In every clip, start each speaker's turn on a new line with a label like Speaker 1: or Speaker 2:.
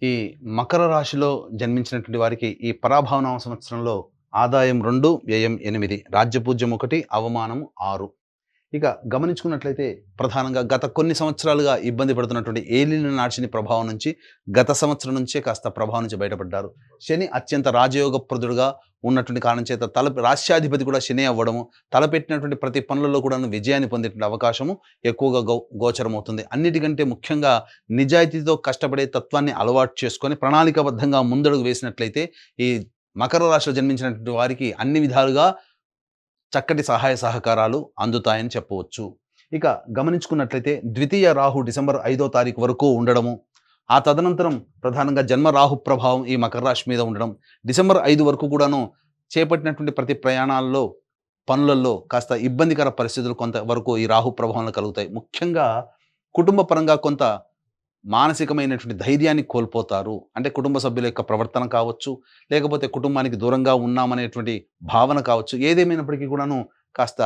Speaker 1: ఈ మకర రాశిలో జన్మించినటువంటి వారికి ఈ పరాభవనామ సంవత్సరంలో ఆదాయం 2, వ్యయం 8, రాజ్యపూజ్యం 1, అవమానం 6. ఇక గమనించుకున్నట్లయితే ప్రధానంగా గత కొన్ని సంవత్సరాలుగా ఇబ్బంది పడుతున్నటువంటి ఏలిన నాడిని ప్రభావం నుంచి గత సంవత్సరం నుంచే కాస్త ప్రభావం నుంచి బయటపడ్డారు. శని అత్యంత రాజయోగప్రదుడుగా ఉన్నటువంటి కారణం చేత రాష్ట్రాధిపతి కూడా శని అవ్వడము, తలపెట్టినటువంటి ప్రతి పనులలో కూడా విజయాన్ని పొందేటువంటి అవకాశము ఎక్కువగా గోచరమవుతుంది. అన్నిటికంటే ముఖ్యంగా నిజాయితీతో కష్టపడే తత్వాన్ని అలవాటు చేసుకొని ప్రణాళికాబద్ధంగా ముందడుగు వేసినట్లయితే ఈ మకర రాశిలో జన్మించినటువంటి వారికి అన్ని విధాలుగా చక్కటి సహాయ సహకారాలు అందుతాయని చెప్పవచ్చు. ఇక గమనించుకున్నట్లయితే ద్వితీయ రాహు డిసెంబర్ 5వ తారీఖు వరకు ఉండడము, ఆ తదనంతరం ప్రధానంగా జన్మ రాహు ప్రభావం ఈ మకర రాశి మీద ఉండడం, డిసెంబర్ 5 వరకు కూడాను చేపట్టినటువంటి ప్రతి ప్రయాణాల్లో పనులలో కాస్త ఇబ్బందికర పరిస్థితులు కొంత వరకు ఈ రాహు ప్రభావంలో కలుగుతాయి. ముఖ్యంగా కుటుంబ పరంగా కొంత మానసికమైనటువంటి ధైర్యాన్ని కోల్పోతారు. అంటే కుటుంబ సభ్యుల యొక్క ప్రవర్తన కావచ్చు, లేకపోతే కుటుంబానికి దూరంగా ఉన్నామనేటువంటి భావన కావచ్చు. ఏదేమైనప్పటికీ కూడాను కాస్త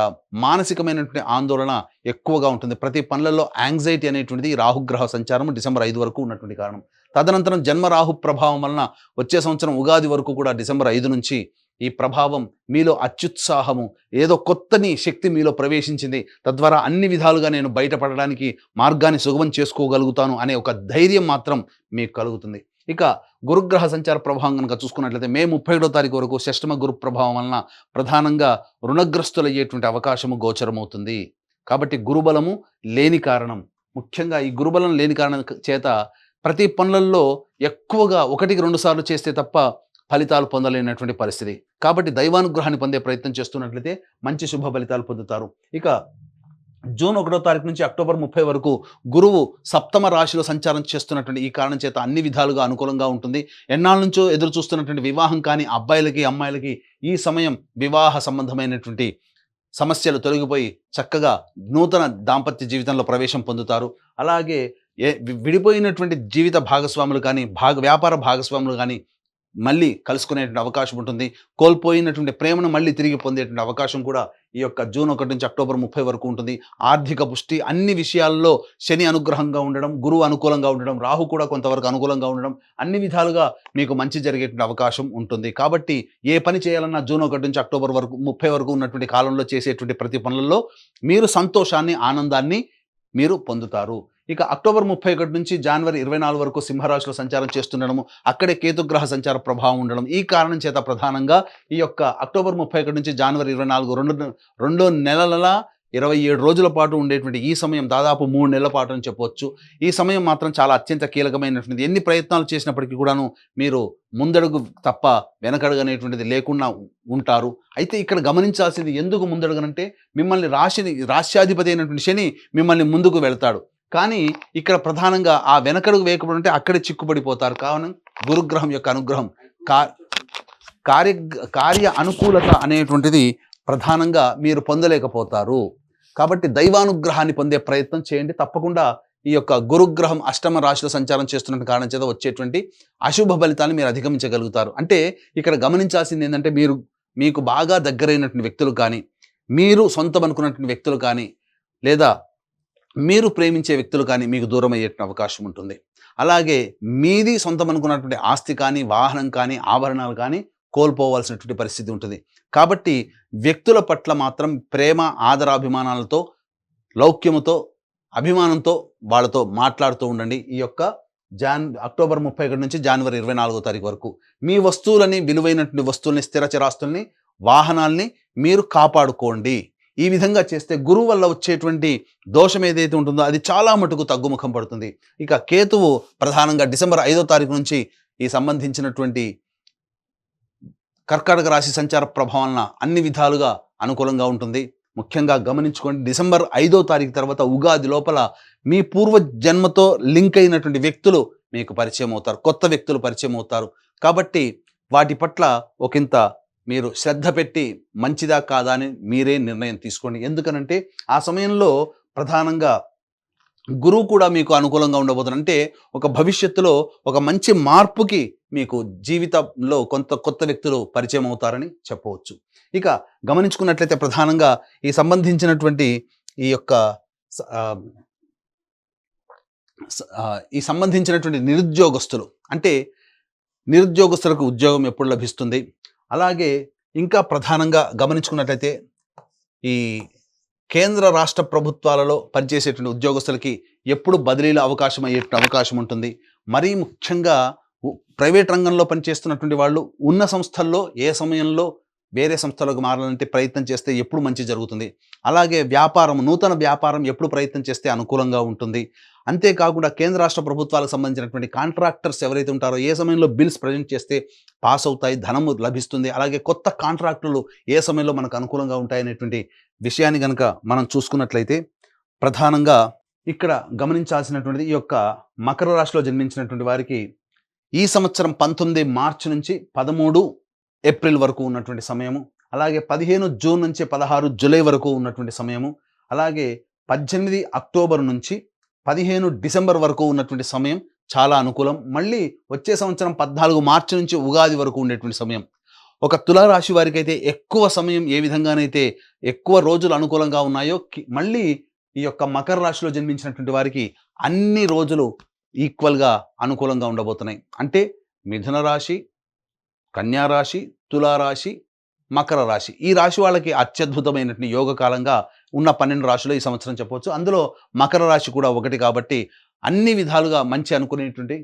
Speaker 1: మానసికమైనటువంటి ఆందోళన ఎక్కువగా ఉంటుంది. ప్రతి పనులలో యాంగ్జైటీ అనేటువంటిది రాహుగ్రహ సంచారం డిసెంబర్ 5 వరకు ఉన్నటువంటి కారణం. తదనంతరం జన్మ రాహు ప్రభావం వలన వచ్చే సంవత్సరం ఉగాది వరకు కూడా డిసెంబర్ 5 నుంచి ఈ ప్రభావం మీలో అత్యుత్సాహము, ఏదో కొత్తని శక్తి మీలో ప్రవేశించింది, తద్వారా అన్ని విధాలుగా నేను బయటపడడానికి మార్గాన్ని సుగమం చేసుకోగలుగుతాను అనే ఒక ధైర్యం మాత్రం మీకు కలుగుతుంది. ఇక గురుగ్రహ సంచార ప్రభావం కనుక చూసుకున్నట్లయితే మే 31వ తారీఖు వరకు షష్టమ గురు ప్రభావం వలన ప్రధానంగా రుణగ్రస్తులయ్యేటువంటి అవకాశము గోచరమవుతుంది. కాబట్టి గురుబలము లేని కారణం, ముఖ్యంగా ఈ గురుబలం లేని కారణం చేత ప్రతి పనులలో ఎక్కువగా 1-2 సార్లు చేస్తే తప్ప ఫలితాలు పొందలేనటువంటి పరిస్థితి. కాబట్టి దైవానుగ్రహాన్ని పొందే ప్రయత్నం చేస్తున్నట్లయితే మంచి శుభ ఫలితాలు పొందుతారు. ఇక జూన్ 1వ తారీఖు నుంచి అక్టోబర్ 30 వరకు గురువు సప్తమ రాశిలో సంచారం చేస్తున్నటువంటి ఈ కారణం చేత అన్ని విధాలుగా అనుకూలంగా ఉంటుంది. ఎన్నాళ్ళ నుంచో ఎదురు చూస్తున్నటువంటి వివాహం కానీ అబ్బాయిలకి అమ్మాయిలకి ఈ సమయం వివాహ సంబంధమైనటువంటి సమస్యలు తొలగిపోయి చక్కగా నూతన దాంపత్య జీవితంలో ప్రవేశం పొందుతారు. అలాగే విడిపోయినటువంటి జీవిత భాగస్వాములు కానీ వ్యాపార భాగస్వాములు కానీ మళ్ళీ కలుసుకునేటువంటి అవకాశం ఉంటుంది. కోల్పోయినటువంటి ప్రేమను మళ్ళీ తిరిగి పొందేటువంటి అవకాశం కూడా ఈ యొక్క జూన్ 1 నుంచి అక్టోబర్ 30 వరకు ఉంటుంది. ఆర్థిక పుష్టి, అన్ని విషయాల్లో శని అనుగ్రహంగా ఉండడం, గురువు అనుకూలంగా ఉండడం, రాహు కూడా కొంతవరకు అనుకూలంగా ఉండడం, అన్ని విధాలుగా మీకు మంచి జరిగేటువంటి అవకాశం ఉంటుంది. కాబట్టి ఏ పని చేయాలన్నా జూన్ 1 నుంచి అక్టోబర్ 30 వరకు ఉన్నటువంటి కాలంలో చేసేటువంటి ప్రతి పనులలో మీరు సంతోషాన్ని, ఆనందాన్ని మీరు పొందుతారు. ఇక అక్టోబర్ 31 నుంచి జనవరి 24 వరకు సింహరాశిలో సంచారం చేస్తుండడము, అక్కడే కేతుగ్రహ సంచార ప్రభావం ఉండడం, ఈ కారణం చేత ప్రధానంగా ఈ యొక్క అక్టోబర్ 31 నుంచి జనవరి 24 రెండు నెలల 27 రోజుల పాటు ఉండేటువంటి ఈ సమయం దాదాపు 3 నెలల పాటు అని చెప్పవచ్చు. ఈ సమయం మాత్రం చాలా అత్యంత కీలకమైనటువంటిది. ఎన్ని ప్రయత్నాలు చేసినప్పటికీ కూడాను మీరు ముందడుగు తప్ప వెనకడుగనేటువంటిది లేకుండా ఉంటారు. అయితే ఇక్కడ గమనించాల్సింది, ఎందుకు ముందడుగనంటే మిమ్మల్ని రాశ్యాధిపతి అయినటువంటి శని మిమ్మల్ని ముందుకు వెళ్తాడు. కానీ ఇక్కడ ప్రధానంగా ఆ వెనకడుగు వేయకపోతే అక్కడే చిక్కుపడిపోతారు. కావున గురుగ్రహం యొక్క అనుగ్రహం, కార్య అనుకూలత అనేటువంటిది ప్రధానంగా మీరు పొందలేకపోతారు. కాబట్టి దైవానుగ్రహాన్ని పొందే ప్రయత్నం చేయండి. తప్పకుండా ఈ యొక్క గురుగ్రహం అష్టమ రాశిలో సంచారం చేస్తున్న కారణం చేత వచ్చేటువంటి అశుభ ఫలితాన్ని మీరు అధిగమించగలుగుతారు. అంటే ఇక్కడ గమనించాల్సింది ఏంటంటే, మీకు బాగా దగ్గరైనటువంటి వ్యక్తులు కానీ, మీరు సొంతం అనుకున్నటువంటి వ్యక్తులు కానీ, లేదా మీరు ప్రేమించే వ్యక్తులు కానీ మీకు దూరం అయ్యేటువంటి అవకాశం ఉంటుంది. అలాగే మీది సొంతం అనుకున్నటువంటి ఆస్తి కానీ, వాహనం కానీ, ఆభరణాలు కానీ కోల్పోవాల్సినటువంటి పరిస్థితి ఉంటుంది. కాబట్టి వ్యక్తుల పట్ల మాత్రం ప్రేమ, ఆదరాభిమానాలతో, లౌక్యముతో, అభిమానంతో వాళ్ళతో మాట్లాడుతూ ఉండండి. ఈ యొక్క అక్టోబర్ 31 నుంచి జనవరి 24వ తారీఖు వరకు మీ వస్తువులని, విలువైనటువంటి వస్తువుల్ని, స్థిర చరాస్తుల్ని, వాహనాల్ని మీరు కాపాడుకోండి. ఈ విధంగా చేస్తే గురువు వల్ల వచ్చేటువంటి దోషం ఏదైతే ఉంటుందో అది చాలా మటుకు తగ్గుముఖం పడుతుంది. ఇక కేతువు ప్రధానంగా డిసెంబర్ 5వ తారీఖు నుంచి ఈ సంబంధించినటువంటి కర్కాటక రాశి సంచార ప్రభావం అన్ని విధాలుగా అనుకూలంగా ఉంటుంది. ముఖ్యంగా గమనించుకోండి, డిసెంబర్ 5వ తారీఖు తర్వాత ఉగాది లోపల మీ పూర్వ జన్మతో లింక్ అయినటువంటి వ్యక్తులు మీకు పరిచయం అవుతారు, కొత్త వ్యక్తులు పరిచయం అవుతారు. కాబట్టి వాటి పట్ల ఒకంత మీరు శ్రద్ధ పెట్టి మంచిదా కాదా అని మీరే నిర్ణయం తీసుకోండి. ఎందుకనంటే ఆ సమయంలో ప్రధానంగా గురువు కూడా మీకు అనుకూలంగా ఉండబోతున్నారు. అంటే ఒక భవిష్యత్తులో ఒక మంచి మార్పుకి మీకు జీవితంలో కొత్త వ్యక్తులు పరిచయం అవుతారని చెప్పవచ్చు. ఇక గమనించుకున్నట్లయితే ప్రధానంగా ఈ సంబంధించినటువంటి ఈ యొక్క ఈ సంబంధించినటువంటి నిరుద్యోగస్తులు, అంటే నిరుద్యోగస్తులకు ఉద్యోగం ఎప్పుడు లభిస్తుంది, అలాగే ఇంకా ప్రధానంగా గమనించుకున్నట్లయితే ఈ కేంద్ర రాష్ట్ర ప్రభుత్వాలలో పనిచేసేటువంటి ఉద్యోగస్తులకి ఎప్పుడు బదిలీల అవకాశం అయ్యేటువంటి అవకాశం ఉంటుంది. మరీ ముఖ్యంగా ప్రైవేట్ రంగంలో పనిచేస్తున్నటువంటి వాళ్ళు ఉన్న సంస్థల్లో ఏ సమయంలో వేరే సంస్థలకు మారాలంటే ప్రయత్నం చేస్తే ఎప్పుడు మంచి జరుగుతుంది, అలాగే నూతన వ్యాపారం ఎప్పుడు ప్రయత్నం చేస్తే అనుకూలంగా ఉంటుంది. అంతేకాకుండా కేంద్ర రాష్ట్ర ప్రభుత్వాలకు సంబంధించినటువంటి కాంట్రాక్టర్స్ ఎవరైతే ఉంటారో ఏ సమయంలో బిల్స్ ప్రజెంట్ చేస్తే పాస్ అవుతాయి, ధనము లభిస్తుంది, అలాగే కొత్త కాంట్రాక్టులు ఏ సమయంలో మనకు అనుకూలంగా ఉంటాయనేటువంటి విషయాన్ని కనుక మనం చూసుకున్నట్లయితే ప్రధానంగా ఇక్కడ గమనించాల్సినటువంటిది ఈ యొక్క మకర రాశిలో జన్మించినటువంటి వారికి ఈ సంవత్సరం 19 మార్చి నుంచి 13 ఏప్రిల్ వరకు ఉన్నటువంటి సమయము, అలాగే 15 జూన్ నుంచి 16 జూలై వరకు ఉన్నటువంటి సమయము, అలాగే 18 అక్టోబర్ నుంచి 15 డిసెంబర్ వరకు ఉన్నటువంటి సమయం చాలా అనుకూలం. మళ్ళీ వచ్చే సంవత్సరం 14 మార్చి నుంచి ఉగాది వరకు ఉండేటువంటి సమయం. ఒక తులారాశి వారికి అయితే ఎక్కువ సమయం ఏ విధంగానైతే ఎక్కువ రోజులు అనుకూలంగా ఉన్నాయో మళ్ళీ ఈ యొక్క మకర రాశిలో జన్మించినటువంటి వారికి అన్ని రోజులు ఈక్వల్గా అనుకూలంగా ఉండబోతున్నాయి. అంటే మిథున రాశి, కన్యా రాశి, తులారాశి, మకర రాశి ఈ రాశి వాళ్ళకి అత్యద్భుతమైనటువంటి యోగకాలంగా ఉన్న 12 రాశులు ఈ సంవత్సరం చెప్పవచ్చు. అందులో మకర రాశి కూడా ఒకటి కాబట్టి అన్ని విధాలుగా మంచి అనుకునేటువంటి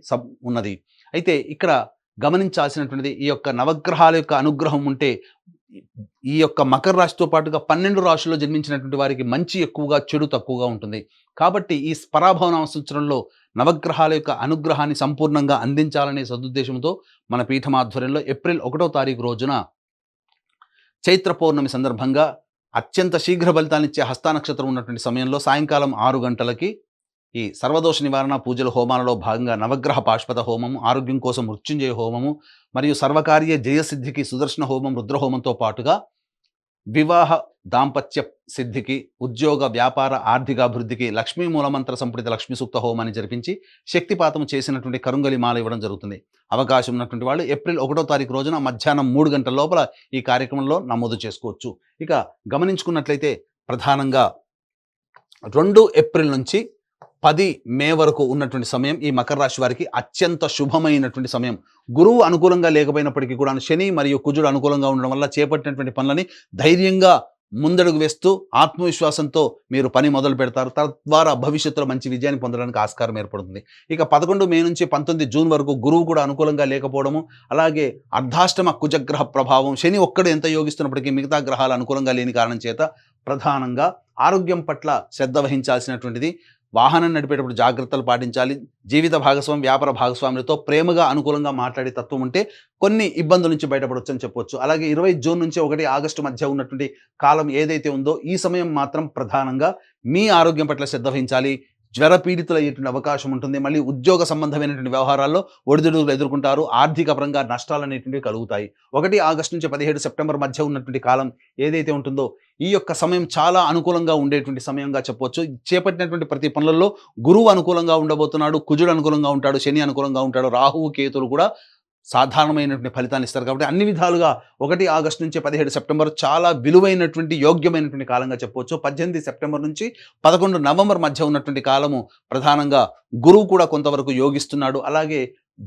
Speaker 1: ఉన్నది. అయితే ఇక్కడ గమనించాల్సినటువంటిది ఈ యొక్క నవగ్రహాల యొక్క అనుగ్రహం ఉంటే ఈ యొక్క మకర రాశితో పాటుగా 12 రాశుల్లో జన్మించినటువంటి వారికి మంచి ఎక్కువగా, చెడు తక్కువగా ఉంటుంది. కాబట్టి ఈ పరాభవన సంవత్సరంలో నవగ్రహాల యొక్క అనుగ్రహాన్ని సంపూర్ణంగా అందించాలనే సదుద్దేశంతో మన పీఠం ఆధ్వర్యంలో ఏప్రిల్ 1వ తారీఖు రోజున చైత్ర పౌర్ణమి సందర్భంగా అత్యంత శీఘ్ర ఫలితాన్నిచ్చే హస్త నక్షత్రం ఉన్నటువంటి సమయంలో సాయంకాలం 6 గంటలకి ఈ సర్వదోష నివారణ పూజల హోమాలలో భాగంగా నవగ్రహ పాశుపత హోమము, ఆరోగ్యం కోసం మృత్యుంజయ హోమము మరియు సర్వకార్య జయసిద్ధికి సుదర్శన హోమం, రుద్రహోమంతో పాటుగా వివాహ దాంపత్య సిద్ధికి, ఉద్యోగ వ్యాపార ఆర్థికాభివృద్ధికి లక్ష్మీ మూలమంత్ర సంపుటిత లక్ష్మీ సూక్త హోమాన్ని జరిపించి శక్తిపాతం చేసినటువంటి కరుంగలి మాల ఇవ్వడం జరుగుతుంది. అవకాశం ఉన్నటువంటి వాళ్ళు ఏప్రిల్ 1వ తారీఖు రోజున మధ్యాహ్నం 3 గంటల లోపల ఈ కార్యక్రమంలో నమోదు చేసుకోవచ్చు. ఇక గమనించుకున్నట్లయితే ప్రధానంగా 2 ఏప్రిల్ నుంచి 10 మే వరకు ఉన్నటువంటి సమయం ఈ మకర రాశి వారికి అత్యంత శుభమైనటువంటి సమయం. గురువు అనుకూలంగా లేకపోయినప్పటికీ కూడా శని మరియు కుజుడు అనుకూలంగా ఉండడం వల్ల చేపట్టినటువంటి పనులని ధైర్యంగా ముందడుగు వేస్తూ ఆత్మవిశ్వాసంతో మీరు పని మొదలు పెడతారు. తద్వారా భవిష్యత్తులో మంచి విజయాన్ని పొందడానికి ఆస్కారం ఏర్పడుతుంది. ఇక 11 మే నుంచి 19 జూన్ వరకు గురువు కూడా అనుకూలంగా లేకపోవడము, అలాగే అర్ధాష్టమ కుజగ్రహ ప్రభావం, శని ఒక్కడు ఎంత యోగిస్తున్నప్పటికీ మిగతా గ్రహాలు అనుకూలంగా లేని కారణం చేత ప్రధానంగా ఆరోగ్యం పట్ల శ్రద్ధ వహించాల్సినటువంటిది, వాహనం నడిపేటప్పుడు జాగ్రత్తలు పాటించాలి. జీవిత భాగస్వామి, వ్యాపార భాగస్వాములతో ప్రేమగా అనుకూలంగా మాట్లాడే తత్వం ఉంటే కొన్ని ఇబ్బందుల నుంచి బయటపడవచ్చు అని చెప్పొచ్చు. అలాగే 20 జూన్ నుంచి 1 ఆగస్టు మధ్య ఉన్నటువంటి కాలం ఏదైతే ఉందో ఈ సమయం మాత్రం ప్రధానంగా మీ ఆరోగ్యం పట్ల శ్రద్ధ వహించాలి. జ్వరపీడితులు అయ్యేటువంటి అవకాశం ఉంటుంది. మళ్ళీ ఉద్యోగ సంబంధమైనటువంటి వ్యవహారాల్లో ఒడిదుడుకులు ఎదుర్కొంటారు. ఆర్థిక పరంగా నష్టాలు అనేటువంటివి కలుగుతాయి. 1 ఆగస్టు నుంచి 17 సెప్టెంబర్ మధ్య ఉన్నటువంటి కాలం ఏదైతే ఉంటుందో ఈ యొక్క సమయం చాలా అనుకూలంగా ఉండేటువంటి సమయంగా చెప్పవచ్చు. చేపట్టినటువంటి ప్రతి పనులలో గురువు అనుకూలంగా ఉండబోతున్నాడు, కుజుడు అనుకూలంగా ఉంటాడు, శని అనుకూలంగా ఉంటాడు, రాహువు కేతులు కూడా సాధారణమైనటువంటి ఫలితాన్ని ఇస్తారు. కాబట్టి అన్ని విధాలుగా 1 ఆగస్టు నుంచి 17 సెప్టెంబర్ చాలా విలువైనటువంటి, యోగ్యమైనటువంటి కాలంగా చెప్పవచ్చు. 18 సెప్టెంబర్ నుంచి 11 నవంబర్ మధ్య ఉన్నటువంటి కాలము ప్రధానంగా గురువు కూడా కొంతవరకు యోగిస్తున్నాడు. అలాగే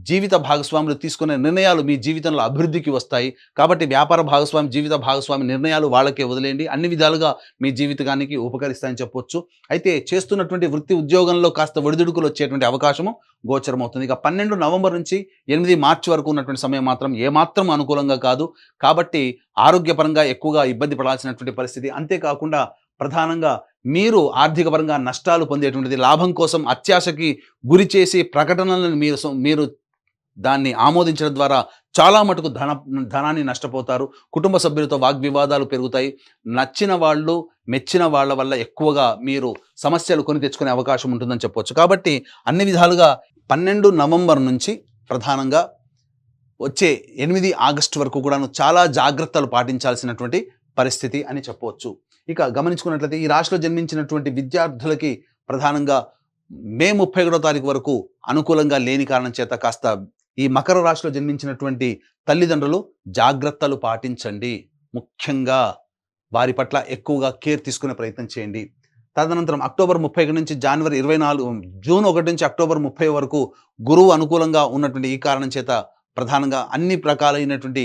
Speaker 1: జీవిత భాగస్వాములు తీసుకునే నిర్ణయాలు మీ జీవితంలో అభివృద్ధికి వస్తాయి. కాబట్టి వ్యాపార భాగస్వామి, జీవిత భాగస్వామి నిర్ణయాలు వాళ్ళకే వదిలేయండి. అన్ని విధాలుగా మీ జీవితానికి ఉపకరిస్తాయని చెప్పొచ్చు. అయితే చేస్తున్నటువంటి వృత్తి ఉద్యోగంలో కాస్త ఒడిదుడుకులు వచ్చేటువంటి అవకాశము గోచరమవుతుంది. ఇక 12 నవంబర్ నుంచి 8 మార్చి వరకు ఉన్నటువంటి సమయం మాత్రం ఏమాత్రం అనుకూలంగా కాదు. కాబట్టి ఆరోగ్యపరంగా ఎక్కువగా ఇబ్బంది పడాల్సినటువంటి పరిస్థితి. అంతేకాకుండా ప్రధానంగా మీరు ఆర్థిక పరంగా నష్టాలు పొందేటువంటిది, లాభం కోసం అత్యాశకి గురి చేసి ప్రకటనలను మీరు దాన్ని ఆమోదించడం ద్వారా చాలా మటుకు ధనాన్ని నష్టపోతారు. కుటుంబ సభ్యులతో వాగ్వివాదాలు పెరుగుతాయి. నచ్చిన వాళ్ళు, మెచ్చిన వాళ్ళ వల్ల ఎక్కువగా మీరు సమస్యలు కొని తెచ్చుకునే అవకాశం ఉంటుందని చెప్పవచ్చు. కాబట్టి అన్ని విధాలుగా 12 నవంబర్ నుంచి ప్రధానంగా వచ్చే 8 ఆగస్టు వరకు కూడాను చాలా జాగ్రత్తలు పాటించాల్సినటువంటి పరిస్థితి అని చెప్పవచ్చు. ఇక గమనించుకున్నట్లయితే ఈ రాశిలో జన్మించినటువంటి విద్యార్థులకి ప్రధానంగా మే 31వ తారీఖు వరకు అనుకూలంగా లేని కారణం చేత కాస్త ఈ మకర రాశిలో జన్మించినటువంటి తల్లిదండ్రులు జాగ్రత్తలు పాటించండి. ముఖ్యంగా వారి పట్ల ఎక్కువగా కేర్ తీసుకునే ప్రయత్నం చేయండి. తదనంతరం అక్టోబర్ 31 నుంచి జనవరి 24 జూన్ 1 నుంచి అక్టోబర్ 30 వరకు గురువు అనుకూలంగా ఉన్నటువంటి ఈ కారణం చేత ప్రధానంగా అన్ని రకాలైనటువంటి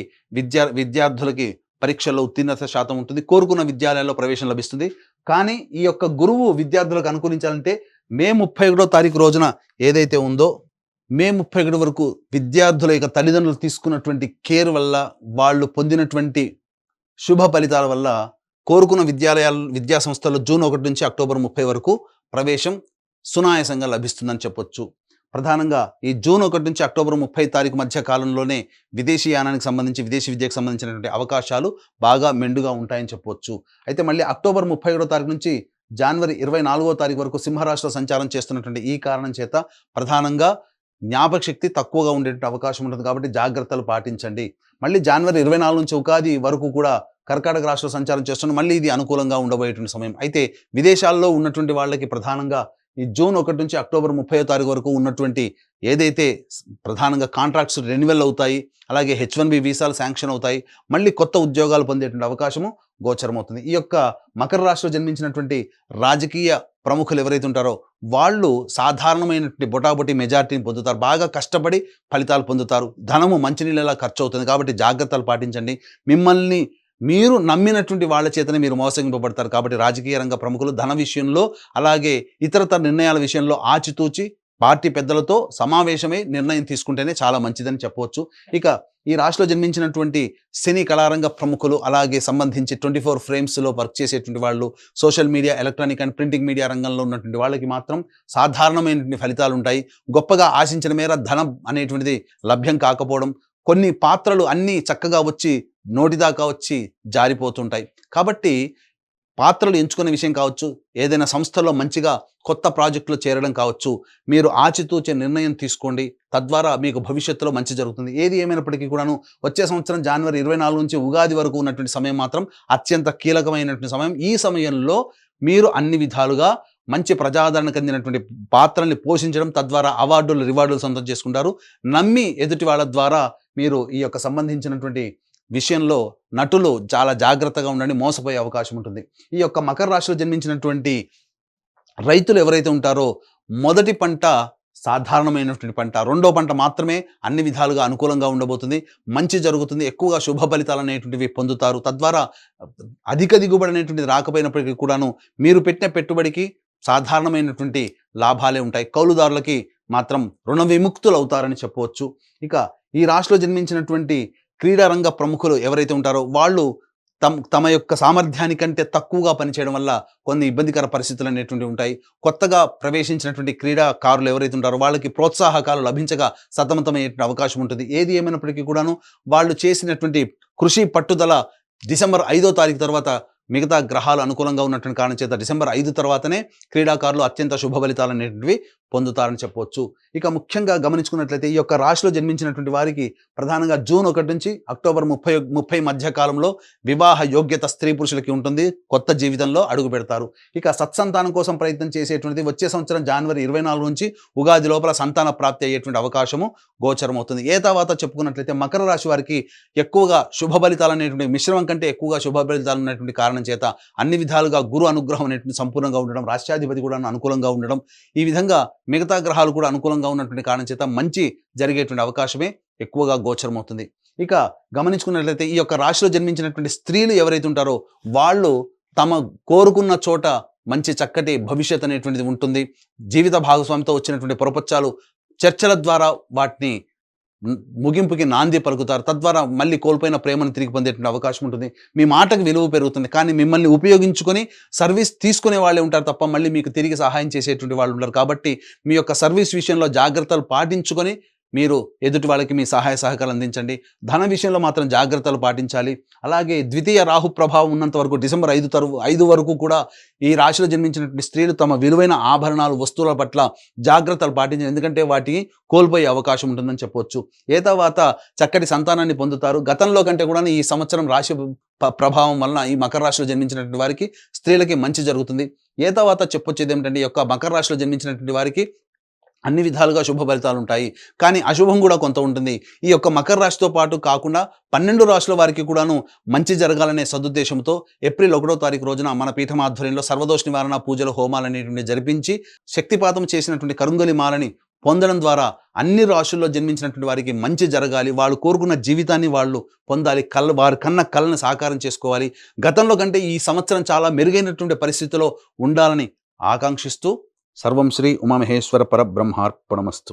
Speaker 1: విద్యార్థులకి పరీక్షల్లో ఉత్తీర్ణత శాతం ఉంటుంది. కోరుకున్న విద్యాలయాల్లో ప్రవేశం లభిస్తుంది. కానీ ఈ యొక్క గురువు విద్యార్థులకు అనుకూలించాలంటే మే 31 తారీఖు రోజున ఏదైతే ఉందో మే 31 వరకు విద్యార్థుల యొక్క తల్లిదండ్రులు తీసుకున్నటువంటి కేర్ వల్ల, వాళ్ళు పొందినటువంటి శుభ ఫలితాల వల్ల కోరుకున్న విద్యా సంస్థల్లో జూన్ 1 నుంచి అక్టోబర్ 30 వరకు ప్రవేశం సునాయాసంగా లభిస్తుందని చెప్పొచ్చు. ప్రధానంగా ఈ జూన్ 1 నుంచి అక్టోబర్ 30 తారీఖు మధ్య కాలంలోనే విదేశీ యానానికి సంబంధించి, విదేశీ విద్యకు సంబంధించినటువంటి అవకాశాలు బాగా మెండుగా ఉంటాయని చెప్పొచ్చు. అయితే మళ్ళీ అక్టోబర్ 31 తారీఖు నుంచి జనవరి 24 తారీఖు వరకు సింహరాశిలో సంచారం చేస్తున్నటువంటి ఈ కారణం చేత ప్రధానంగా జ్ఞాపక శక్తి తక్కువగా ఉండేటువంటి అవకాశం ఉంటుంది. కాబట్టి జాగ్రత్తలు పాటించండి. మళ్ళీ జనవరి 24 నుంచి ఉగాది వరకు కూడా కర్కాటక రాశిలో సంచారం చేస్తున్న మళ్ళీ ఇది అనుకూలంగా ఉండబోయేటువంటి సమయం. అయితే విదేశాల్లో ఉన్నటువంటి వాళ్ళకి ప్రధానంగా ఈ జూన్ 1 నుంచి అక్టోబర్ 30 తారీఖు వరకు ఉన్నటువంటి ఏదైతే ప్రధానంగా కాంట్రాక్ట్స్ రెన్యువల్ అవుతాయి, అలాగే H1B వీసాలు శాంక్షన్ అవుతాయి, మళ్ళీ కొత్త ఉద్యోగాలు పొందేటువంటి అవకాశము గోచరమవుతుంది. ఈ యొక్క మకర రాశిలో జన్మించినటువంటి రాజకీయ ప్రముఖులు ఎవరైతే ఉంటారో వాళ్ళు సాధారణమైనటువంటి బొటాబొటి మెజారిటీని పొందుతారు. బాగా కష్టపడి ఫలితాలు పొందుతారు. ధనము మంచినీళ్ళలా ఖర్చు అవుతుంది. కాబట్టి జాగ్రత్తలు పాటించండి. మిమ్మల్ని మీరు నమ్మినటువంటి వాళ్ళ చేతనే మీరు మోసగింపబడతారు. కాబట్టి రాజకీయ రంగ ప్రముఖులు ధన విషయంలో, అలాగే ఇతరతర నిర్ణయాల విషయంలో ఆచితూచి పార్టీ పెద్దలతో సమావేశమై నిర్ణయం తీసుకుంటేనే చాలా మంచిదని చెప్పవచ్చు. ఇక ఈ రాశిలో జన్మించినటువంటి సినీ కళారంగ ప్రముఖులు, అలాగే సంబంధించి 24 ఫ్రేమ్స్లో వర్క్ చేసేటువంటి వాళ్ళు, social media, electronic and printing media రంగంలో ఉన్నటువంటి వాళ్ళకి మాత్రం సాధారణమైనటువంటి ఫలితాలు ఉంటాయి. గొప్పగా ఆశించిన మేర ధనం అనేటువంటిది లభ్యం కాకపోవడం, కొన్ని పాత్రలు అన్నీ చక్కగా వచ్చి నోటిదాకా వచ్చి జారిపోతుంటాయి. కాబట్టి పాత్రలు ఎంచుకునే విషయం కావచ్చు, ఏదైనా సంస్థలో మంచిగా కొత్త ప్రాజెక్టులో చేరడం కావచ్చు, మీరు ఆచితూచే నిర్ణయం తీసుకోండి. తద్వారా మీకు భవిష్యత్తులో మంచి జరుగుతుంది. ఏది ఏమైనప్పటికీ కూడాను వచ్చే సంవత్సరం జనవరి 24 నుంచి ఉగాది వరకు ఉన్నటువంటి సమయం మాత్రం అత్యంత కీలకమైనటువంటి సమయం. ఈ సమయంలో మీరు అన్ని విధాలుగా మంచి ప్రజాదరణ చెందినటువంటి పాత్రల్ని పోషించడం, తద్వారా అవార్డులు, రివార్డులు సొంతం చేసుకుంటారు. నమ్మి ఎదుటి వాళ్ళ ద్వారా మీరు ఈ యొక్క సంబంధించినటువంటి విషయంలో నటులు చాలా జాగ్రత్తగా ఉండండి, మోసపోయే అవకాశం ఉంటుంది. ఈ యొక్క మకర రాశిలో జన్మించినటువంటి రైతులు ఎవరైతే ఉంటారో మొదటి పంట సాధారణమైనటువంటి పంట, రెండో పంట మాత్రమే అన్ని విధాలుగా అనుకూలంగా ఉండబోతుంది. మంచి జరుగుతుంది. ఎక్కువగా శుభ ఫలితాలు అనేటువంటివి పొందుతారు. తద్వారా అధిక దిగుబడి అనేటువంటిది రాకపోయినప్పటికీ కూడాను మీరు పెట్టిన పెట్టుబడికి సాధారణమైనటువంటి లాభాలే ఉంటాయి. కౌలుదారులకి మాత్రం రుణ విముక్తులు అవుతారని చెప్పవచ్చు. ఇక ఈ రాశిలో జన్మించినటువంటి క్రీడారంగ ప్రముఖులు ఎవరైతే ఉంటారో వాళ్ళు తమ యొక్క సామర్థ్యానికంటే తక్కువగా పనిచేయడం వల్ల కొన్ని ఇబ్బందికర పరిస్థితులు అనేటువంటివి ఉంటాయి. కొత్తగా ప్రవేశించినటువంటి క్రీడాకారులు ఎవరైతే ఉంటారో వాళ్ళకి ప్రోత్సాహకాలు లభించగా సతమతమయ్యేటువంటి అవకాశం ఉంటుంది. ఏది ఏమైనప్పటికీ కూడాను వాళ్ళు చేసినటువంటి కృషి, పట్టుదల డిసెంబర్ 5వ తారీఖు తర్వాత మిగతా గ్రహాలు అనుకూలంగా ఉన్నటువంటి కారణం చేత డిసెంబర్ 5 తర్వాతనే క్రీడాకారులు అత్యంత శుభ ఫలితాలు అనేటివి పొందుతారని చెప్పవచ్చు. ఇక ముఖ్యంగా గమనించుకున్నట్లయితే ఈ యొక్క రాశిలో జన్మించినటువంటి వారికి ప్రధానంగా జూన్ 1 నుంచి అక్టోబర్ 30 మధ్య కాలంలో వివాహ యోగ్యత స్త్రీ పురుషులకి ఉంటుంది. కొత్త జీవితంలో అడుగు పెడతారు. ఇక సత్సంతానం కోసం ప్రయత్నం చేసేటువంటిది వచ్చే సంవత్సరం జనవరి 24 నుంచి ఉగాది లోపల సంతాన ప్రాప్తి అయ్యేటువంటి అవకాశము గోచరం అవుతుంది. ఏ తర్వాత చెప్పుకున్నట్లయితే మకర రాశి వారికి ఎక్కువగా శుభ ఫలితాలు అనేటువంటి మిశ్రమం కంటే ఎక్కువగా శుభ ఫలితాలు ఉన్నటువంటి కారణం చేత అన్ని విధాలుగా గురు అనుగ్రహం అనేటువంటి సంపూర్ణంగా ఉండడం, రాష్ట్రాధిపతి కూడా అనుకూలంగా ఉండడం, ఈ విధంగా మిగతా గ్రహాలు కూడా అనుకూలంగా ఉన్నటువంటి కారణం చేత మంచి జరిగేటువంటి అవకాశమే ఎక్కువగా గోచరమవుతుంది. ఇక గమనించుకున్నట్లయితే ఈ యొక్క రాశిలో జన్మించినటువంటి స్త్రీలు ఎవరైతే ఉంటారో వాళ్ళు తమ కోరుకున్న చోట మంచి చక్కటి భవిష్యత్ అనేటువంటిది ఉంటుంది. జీవిత భాగస్వామితో వచ్చినటువంటి పొరపచ్చాలు చర్చల ద్వారా వాటిని ముగింపుకి నాంది పలుకుతారు. తద్వారా మళ్ళీ కోల్పోయిన ప్రేమను తిరిగి పొందేటువంటి అవకాశం ఉంటుంది. మీ మాటకు విలువ పెరుగుతుంది. కానీ మిమ్మల్ని ఉపయోగించుకొని సర్వీస్ తీసుకునే వాళ్ళే ఉంటారు తప్ప మళ్ళీ మీకు తిరిగి సహాయం చేసేటువంటి వాళ్ళు ఉంటారు. కాబట్టి మీ యొక్క సర్వీస్ విషయంలో జాగ్రత్తలు పాటించుకొని మీరు ఎదుటి వాళ్ళకి మీ సహాయ సహకారాలు అందించండి. ధన విషయంలో మాత్రం జాగ్రత్తలు పాటించాలి. అలాగే ద్వితీయ రాహు ప్రభావం ఉన్నంత వరకు డిసెంబర్ 5 వరకు కూడా ఈ రాశిలో జన్మించినటువంటి స్త్రీలు తమ విలువైన ఆభరణాలు, వస్తువుల పట్ల జాగ్రత్తలు పాటించాలి. ఎందుకంటే వాటిని కోల్పోయే అవకాశం ఉంటుందని చెప్పవచ్చు. ఏ తర్వాత చక్కటి సంతానాన్ని పొందుతారు. గతంలో కంటే కూడా ఈ సంవత్సరం రాశి ప్రభావం వలన ఈ మకర రాశిలో జన్మించినటువంటి వారికి స్త్రీలకి మంచి జరుగుతుంది. ఏ తర్వాత చెప్పొచ్చేది ఏమిటంటే ఈ యొక్క మకర రాశిలో జన్మించినటువంటి వారికి అన్ని విధాలుగా శుభ ఫలితాలు ఉంటాయి. కానీ అశుభం కూడా కొంత ఉంటుంది. ఈ యొక్క మకర రాశితో పాటు కాకుండా 12 రాశుల వారికి కూడాను మంచి జరగాలనే సదుద్దేశంతో ఏప్రిల్ 1వ తారీఖు రోజున మన పీఠం ఆధ్వర్యంలో సర్వదోష నివారణ పూజలు, హోమాలనేటువంటివి జరిపించి శక్తిపాతం చేసినటువంటి కరుంగలి మాలని పొందడం ద్వారా అన్ని రాశుల్లో జన్మించినటువంటి వారికి మంచి జరగాలి. వాళ్ళు కోరుకున్న జీవితాన్ని వాళ్ళు పొందాలి. వారి కన్న కలను సాకారం చేసుకోవాలి. గతంలో కంటే ఈ సంవత్సరం చాలా మెరుగైనటువంటి పరిస్థితిలో ఉండాలని ఆకాంక్షిస్తూ సర్వం శ్రీ ఉమామహేశ్వర పరబ్రహ్మార్పణమస్తు.